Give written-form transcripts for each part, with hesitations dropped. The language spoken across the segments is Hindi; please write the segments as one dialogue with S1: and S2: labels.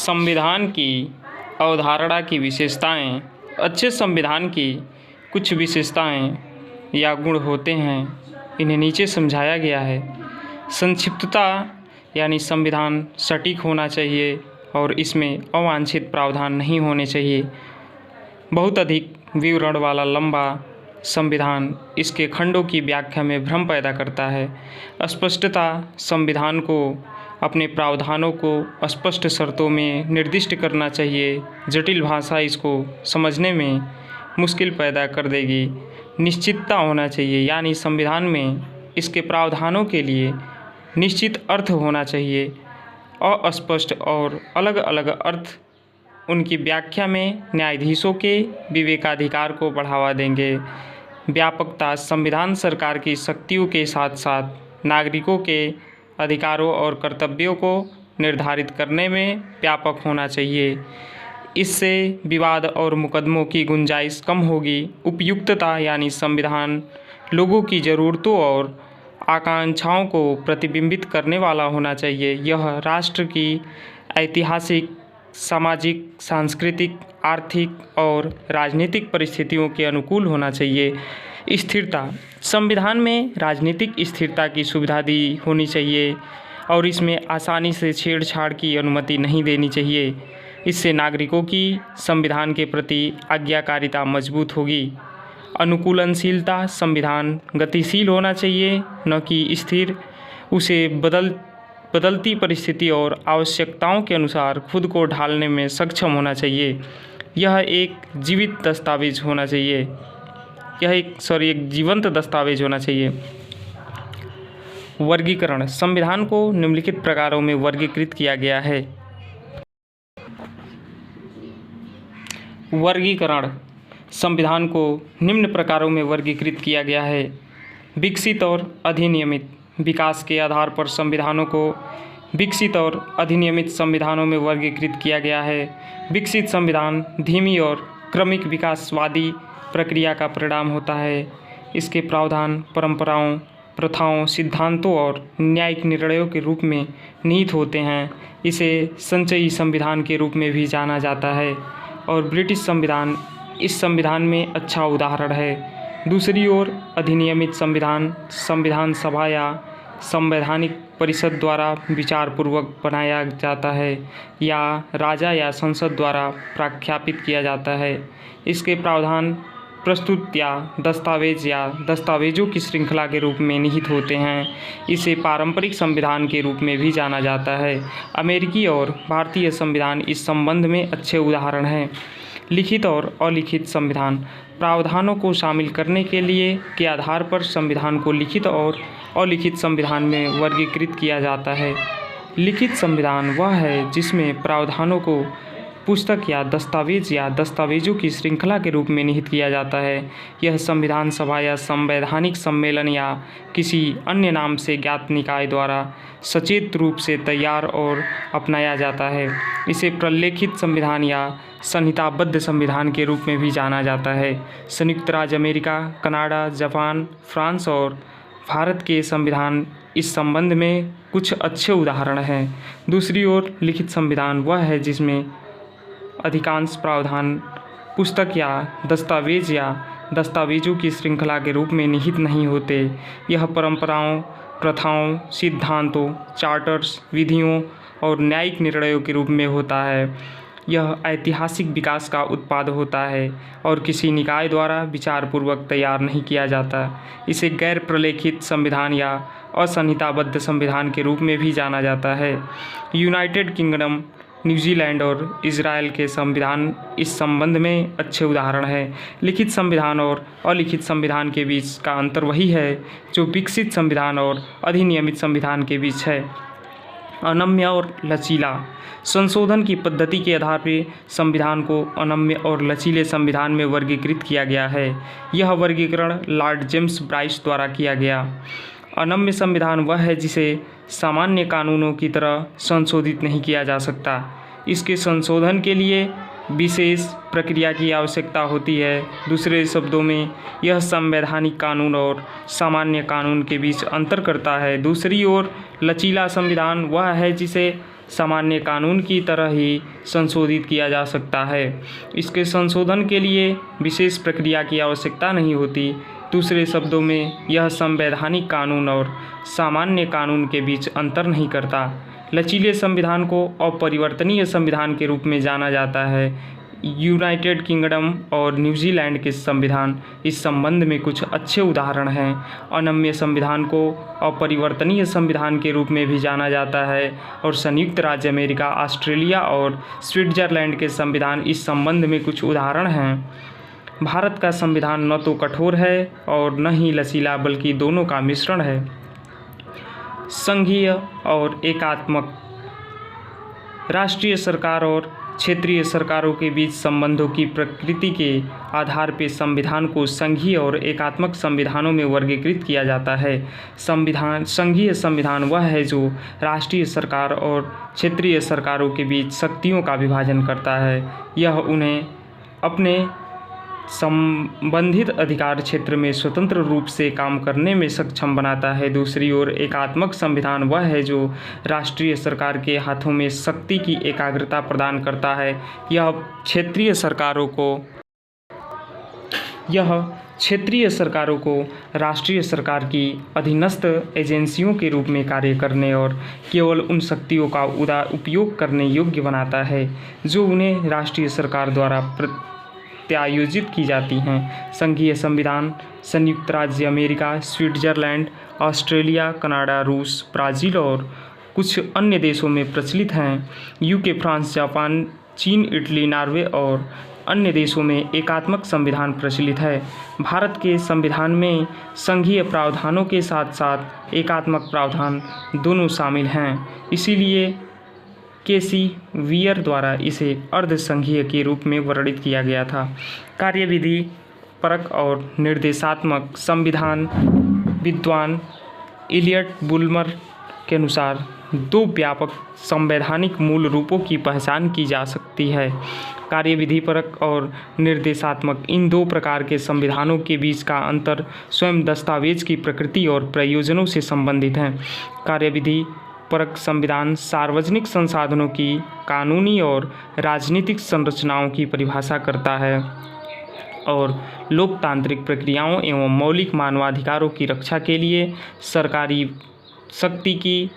S1: संविधान की अवधारणा की विशेषताएं। अच्छे संविधान की कुछ विशेषताएं या गुण होते हैं, इन्हें नीचे समझाया गया है। संक्षिप्तता यानी संविधान सटीक होना चाहिए और इसमें अवांछित प्रावधान नहीं होने चाहिए। बहुत अधिक विवरण वाला लंबा संविधान इसके खंडों की व्याख्या में भ्रम पैदा करता है। स्पष्टता, संविधान को अपने प्रावधानों को स्पष्ट शर्तों में निर्दिष्ट करना चाहिए। जटिल भाषा इसको समझने में मुश्किल पैदा कर देगी। निश्चितता होना चाहिए, यानी संविधान में इसके प्रावधानों के लिए निश्चित अर्थ होना चाहिए। अस्पष्ट और अलग अलग अर्थ उनकी व्याख्या में न्यायाधीशों के विवेकाधिकार को बढ़ावा देंगे। व्यापकता, संविधान सरकार की शक्तियों के साथ साथ नागरिकों के अधिकारों और कर्तव्यों को निर्धारित करने में व्यापक होना चाहिए। इससे विवाद और मुकदमों की गुंजाइश कम होगी। उपयुक्तता यानी संविधान लोगों की ज़रूरतों और आकांक्षाओं को प्रतिबिंबित करने वाला होना चाहिए। यह राष्ट्र की ऐतिहासिक, सामाजिक, सांस्कृतिक, आर्थिक और राजनीतिक परिस्थितियों के अनुकूल होना चाहिए। स्थिरता, संविधान में राजनीतिक स्थिरता की सुविधा दी होनी चाहिए और इसमें आसानी से छेड़छाड़ की अनुमति नहीं देनी चाहिए। इससे नागरिकों की संविधान के प्रति आज्ञाकारिता मजबूत होगी। अनुकूलनशीलता, संविधान गतिशील होना चाहिए, न कि स्थिर। उसे बदलती परिस्थिति और आवश्यकताओं के अनुसार खुद को ढालने में सक्षम होना चाहिए। यह एक जीवित दस्तावेज होना चाहिए। एक जीवंत दस्तावेज होना चाहिए। वर्गीकरण, संविधान को निम्नलिखित प्रकारों में वर्गीकृत किया गया है। वर्गीकरण, संविधान को निम्न प्रकारों में वर्गीकृत किया गया है। विकसित और अधिनियमित, विकास के आधार पर संविधानों को विकसित और अधिनियमित संविधानों में वर्गीकृत किया गया है। विकसित संविधान धीमी और क्रमिक विकासवादी प्रक्रिया का परिणाम होता है। इसके प्रावधान परंपराओं, प्रथाओं, सिद्धांतों और न्यायिक निर्णयों के रूप में निहित होते हैं। इसे संचयी संविधान के रूप में भी जाना जाता है और ब्रिटिश संविधान इस संविधान में अच्छा उदाहरण है। दूसरी ओर अधिनियमित संविधान संविधान सभा या संवैधानिक परिषद द्वारा विचारपूर्वक बनाया जाता है या राजा या संसद द्वारा प्रख्यापित किया जाता है। इसके प्रावधान प्रस्तुत या दस्तावेजों की श्रृंखला के रूप में निहित होते हैं। इसे पारंपरिक संविधान के रूप में भी जाना जाता है। अमेरिकी और भारतीय संविधान इस संबंध में अच्छे उदाहरण हैं। लिखित और अलिखित संविधान, प्रावधानों को शामिल करने के आधार पर संविधान को लिखित और अलिखित संविधान में वर्गीकृत किया जाता है। लिखित संविधान वह है जिसमें प्रावधानों को पुस्तक या दस्तावेजों की श्रृंखला के रूप में निहित किया जाता है। यह संविधान सभा या संवैधानिक सम्मेलन या किसी अन्य नाम से ज्ञात निकाय द्वारा सचेत रूप से तैयार और अपनाया जाता है। इसे प्रलेखित संविधान या संहिताबद्ध संविधान के रूप में भी जाना जाता है। संयुक्त राज्य अमेरिका, कनाडा, जापान, फ्रांस और भारत के संविधान इस संबंध में कुछ अच्छे उदाहरण हैं। दूसरी ओर लिखित संविधान वह है जिसमें अधिकांश प्रावधान पुस्तक या दस्तावेजों की श्रृंखला के रूप में निहित नहीं होते। यह परंपराओं, प्रथाओं, सिद्धांतों, चार्टर्स, विधियों और न्यायिक निर्णयों के रूप में होता है। यह ऐतिहासिक विकास का उत्पाद होता है और किसी निकाय द्वारा विचारपूर्वक तैयार नहीं किया जाता। इसे गैर प्रलेखित संविधान या असंहिताबद्ध संविधान के रूप में भी जाना जाता है। यूनाइटेड किंगडम, न्यूजीलैंड और इजराइल के संविधान इस संबंध में अच्छे उदाहरण हैं। लिखित संविधान और अलिखित संविधान के बीच का अंतर वही है जो विकसित संविधान और अधिनियमित संविधान के बीच है। अनम्य और लचीला, संशोधन की पद्धति के आधार पर संविधान को अनम्य और लचीले संविधान में वर्गीकृत किया गया है। यह वर्गीकरण लॉर्ड जेम्स ब्राइस द्वारा किया गया। अनम्य संविधान वह है जिसे सामान्य कानूनों की तरह संशोधित नहीं किया जा सकता। इसके संशोधन के लिए विशेष प्रक्रिया की आवश्यकता होती है। दूसरे शब्दों में, यह संवैधानिक कानून और सामान्य कानून के बीच अंतर करता है। दूसरी ओर लचीला संविधान वह है जिसे सामान्य कानून की तरह ही संशोधित किया जा सकता है। इसके संशोधन के लिए विशेष प्रक्रिया की आवश्यकता नहीं होती। दूसरे शब्दों में, यह संवैधानिक कानून और सामान्य कानून के बीच अंतर नहीं करता। लचीले संविधान को अपरिवर्तनीय संविधान के रूप में जाना जाता है। यूनाइटेड किंगडम और न्यूजीलैंड के संविधान इस संबंध में कुछ अच्छे उदाहरण हैं। अनम्य संविधान को अपरिवर्तनीय संविधान के रूप में भी जाना जाता है और संयुक्त राज्य अमेरिका, ऑस्ट्रेलिया और स्विट्जरलैंड के संविधान इस संबंध में कुछ उदाहरण हैं। भारत का संविधान न तो कठोर है और न ही लचीला, बल्कि दोनों का मिश्रण है। संघीय और एकात्मक। राष्ट्रीय सरकार और क्षेत्रीय सरकारों के बीच संबंधों की प्रकृति के आधार पर संविधान को संघीय और एकात्मक संविधानों में वर्गीकृत किया जाता है। संघीय संविधान वह है जो राष्ट्रीय सरकार और क्षेत्रीय सरकारों के बीच शक्तियों का विभाजन करता है। यह उन्हें अपने संबंधित अधिकार क्षेत्र में स्वतंत्र रूप से काम करने में सक्षम बनाता है। दूसरी ओर एकात्मक संविधान वह है जो राष्ट्रीय सरकार के हाथों में शक्ति की एकाग्रता प्रदान करता है। यह क्षेत्रीय सरकारों को राष्ट्रीय सरकार की अधीनस्थ एजेंसियों के रूप में कार्य करने और केवल उन शक्तियों का उपयोग करने योग्य बनाता है जो उन्हें राष्ट्रीय सरकार द्वारा प्रत्यायोजित की जाती हैं। संघीय संविधान संयुक्त राज्य अमेरिका, स्विट्जरलैंड, ऑस्ट्रेलिया, कनाडा, रूस, ब्राज़ील और कुछ अन्य देशों में प्रचलित हैं। यूके, फ्रांस, जापान, चीन, इटली, नॉर्वे और अन्य देशों में एकात्मक संविधान प्रचलित है। भारत के संविधान में संघीय प्रावधानों के साथ साथ एकात्मक प्रावधान दोनों शामिल हैं। इसीलिए केसी वियर द्वारा इसे अर्ध संघीय के रूप में वर्णित किया गया था। कार्यविधि परक और निर्देशात्मक संविधान विद्वान इलियट बुल्मर के अनुसार दो व्यापक संवैधानिक मूल रूपों की पहचान की जा सकती है। कार्यविधि परक और निर्देशात्मक, इन दो प्रकार के संविधानों के बीच का अंतर स्वयं दस्तावेज की प्रकृति और प्रयोजनों से संबंधित है। कार्यविधि परक संविधान सार्वजनिक संसाधनों की कानूनी और राजनीतिक संरचनाओं की परिभाषा करता है और लोकतांत्रिक प्रक्रियाओं एवं मौलिक मानवाधिकारों की रक्षा के लिए सरकारी शक्ति की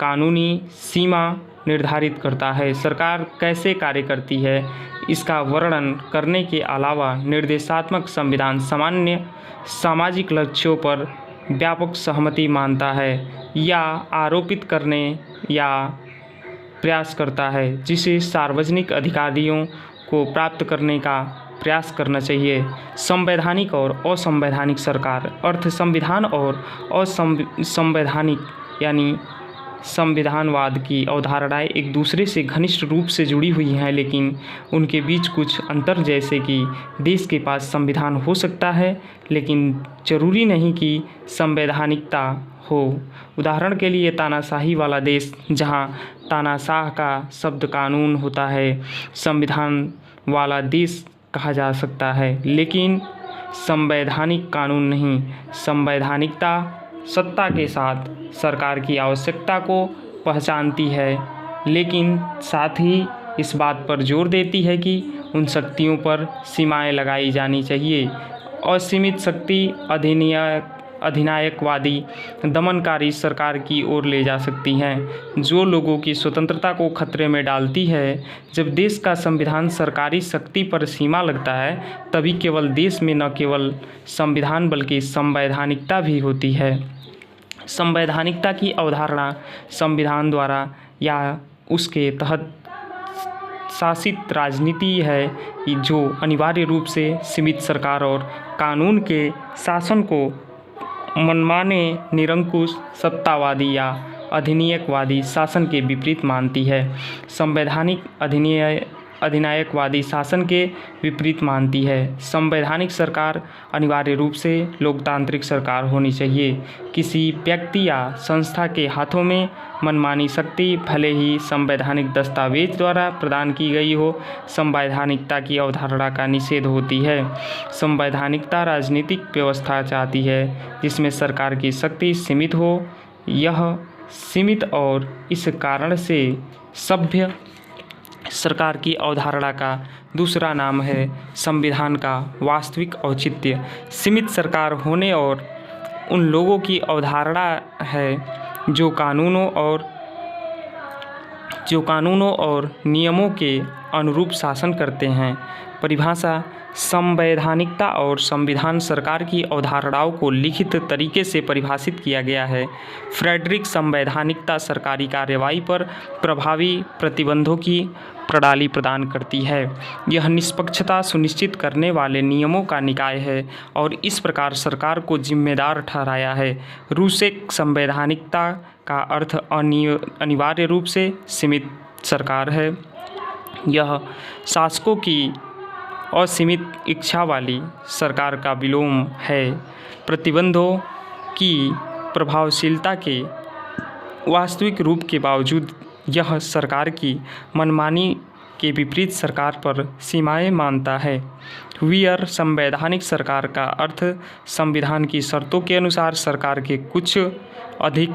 S1: कानूनी सीमा निर्धारित करता है। सरकार कैसे कार्य करती है इसका वर्णन करने के अलावा निर्देशात्मक संविधान सामान्य सामाजिक लक्ष्यों पर व्यापक सहमति मानता है या आरोपित करने या प्रयास करता है जिसे सार्वजनिक अधिकारियों को प्राप्त करने का प्रयास करना चाहिए। संवैधानिक और असंवैधानिक सरकार। अर्थ संविधान और असंवैधानिक यानी संविधानवाद की अवधारणाएं एक दूसरे से घनिष्ठ रूप से जुड़ी हुई हैं, लेकिन उनके बीच कुछ अंतर, जैसे कि देश के पास संविधान हो सकता है लेकिन जरूरी नहीं कि संवैधानिकता हो। उदाहरण के लिए तानाशाही वाला देश, जहां तानाशाह का शब्द कानून होता है, संविधान वाला देश कहा जा सकता है, लेकिन संवैधानिक कानून नहीं। संवैधानिकता सत्ता के साथ सरकार की आवश्यकता को पहचानती है, लेकिन साथ ही इस बात पर जोर देती है कि उन शक्तियों पर सीमाएं लगाई जानी चाहिए। असीमित शक्ति अधिनायकवादी दमनकारी सरकार की ओर ले जा सकती हैं, जो लोगों की स्वतंत्रता को खतरे में डालती है। जब देश का संविधान सरकारी शक्ति पर सीमा लगता है, तभी केवल देश में न केवल संविधान बल्कि संवैधानिकता भी होती है। संवैधानिकता की अवधारणा संविधान द्वारा या उसके तहत शासित राजनीति है जो अनिवार्य रूप से सीमित सरकार और कानून के शासन को मनमाने निरंकुश सत्तावादी या अधिनायकवादी शासन के विपरीत मानती है। संवैधानिक अधिनायकवादी शासन के विपरीत मानती है। संवैधानिक सरकार अनिवार्य रूप से लोकतांत्रिक सरकार होनी चाहिए। किसी व्यक्ति या संस्था के हाथों में मनमानी शक्ति भले ही संवैधानिक दस्तावेज द्वारा प्रदान की गई हो, संवैधानिकता की अवधारणा का निषेध होती है। संवैधानिकता राजनीतिक व्यवस्था चाहती है जिसमें सरकार की शक्ति सीमित हो। यह सीमित और इस कारण से सभ्य सरकार की अवधारणा का दूसरा नाम है संविधान का वास्तविक औचित्य। सीमित सरकार होने और उन लोगों की अवधारणा है जो कानूनों और नियमों के अनुरूप शासन करते हैं। परिभाषा संवैधानिकता और संविधान सरकार की अवधारणाओं को लिखित तरीके से परिभाषित किया गया है। फ्रेडरिक संवैधानिकता सरकारी कार्यवाही पर प्रभावी प्रतिबंधों की प्रणाली प्रदान करती है। यह निष्पक्षता सुनिश्चित करने वाले नियमों का निकाय है और इस प्रकार सरकार को जिम्मेदार ठहराया है। रूसेक संवैधानिकता का अर्थ अनिवार्य रूप से सीमित सरकार है। यह शासकों की असीमित इच्छा वाली सरकार का विलोम है। प्रतिबंधों की प्रभावशीलता के वास्तविक रूप के बावजूद यह सरकार की मनमानी के विपरीत सरकार पर सीमाएं मानता है। वीयर संवैधानिक सरकार का अर्थ संविधान की शर्तों के अनुसार सरकार के कुछ अधिक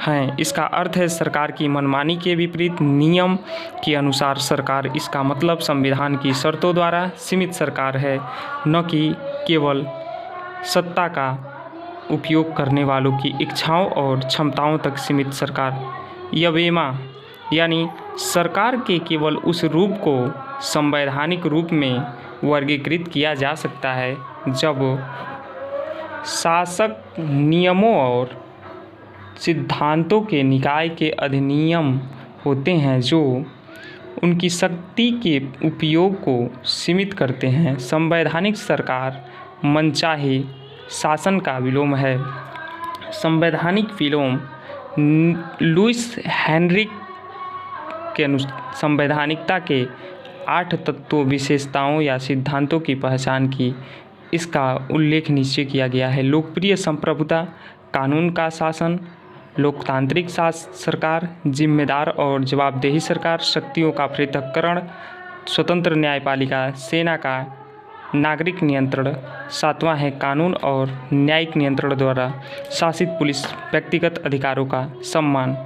S1: हैं। इसका अर्थ है सरकार की मनमानी के विपरीत नियम के अनुसार सरकार। इसका मतलब संविधान की शर्तों द्वारा सीमित सरकार है, न कि केवल सत्ता का उपयोग करने वालों की इच्छाओं और क्षमताओं तक सीमित सरकार। यवेमा यानी सरकार के केवल उस रूप को संवैधानिक रूप में वर्गीकृत किया जा सकता है जब शासक नियमों और सिद्धांतों के निकाय के अधिनियम होते हैं जो उनकी शक्ति के उपयोग को सीमित करते हैं। संवैधानिक सरकार मनचाहे शासन का विलोम है। संवैधानिक विलोम लुइस हेनरिक के संवैधानिकता के 8 तत्वों विशेषताओं या सिद्धांतों की पहचान की। इसका उल्लेख नीचे किया गया है। लोकप्रिय संप्रभुता, कानून का शासन, लोकतांत्रिक सरकार, जिम्मेदार और जवाबदेही सरकार, शक्तियों का पृथक्करण, स्वतंत्र न्यायपालिका, सेना का नागरिक नियंत्रण, 7वां है कानून और न्यायिक नियंत्रण द्वारा शासित पुलिस, व्यक्तिगत अधिकारों का सम्मान।